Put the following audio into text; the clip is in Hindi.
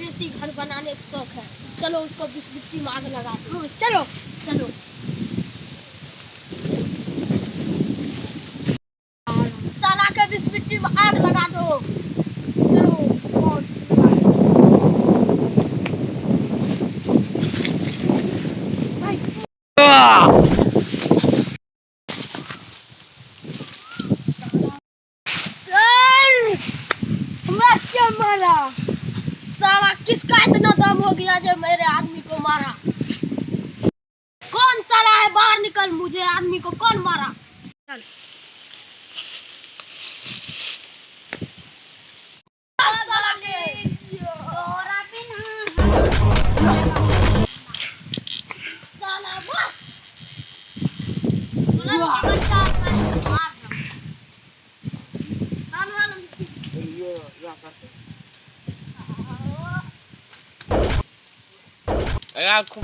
परदेसी घर बनाने का शौक है। चलो उसको मिट्टी में आग लगा दो। चलो चलो। साला के बीच मिट्टी में आग लगा दो। क्या मारा साला? किसका इतना दम हो गया जो मेरे आदमी को मारा? कौन साला है? बाहर निकल। मुझे आदमी को कौन मारा? चल। साला Aku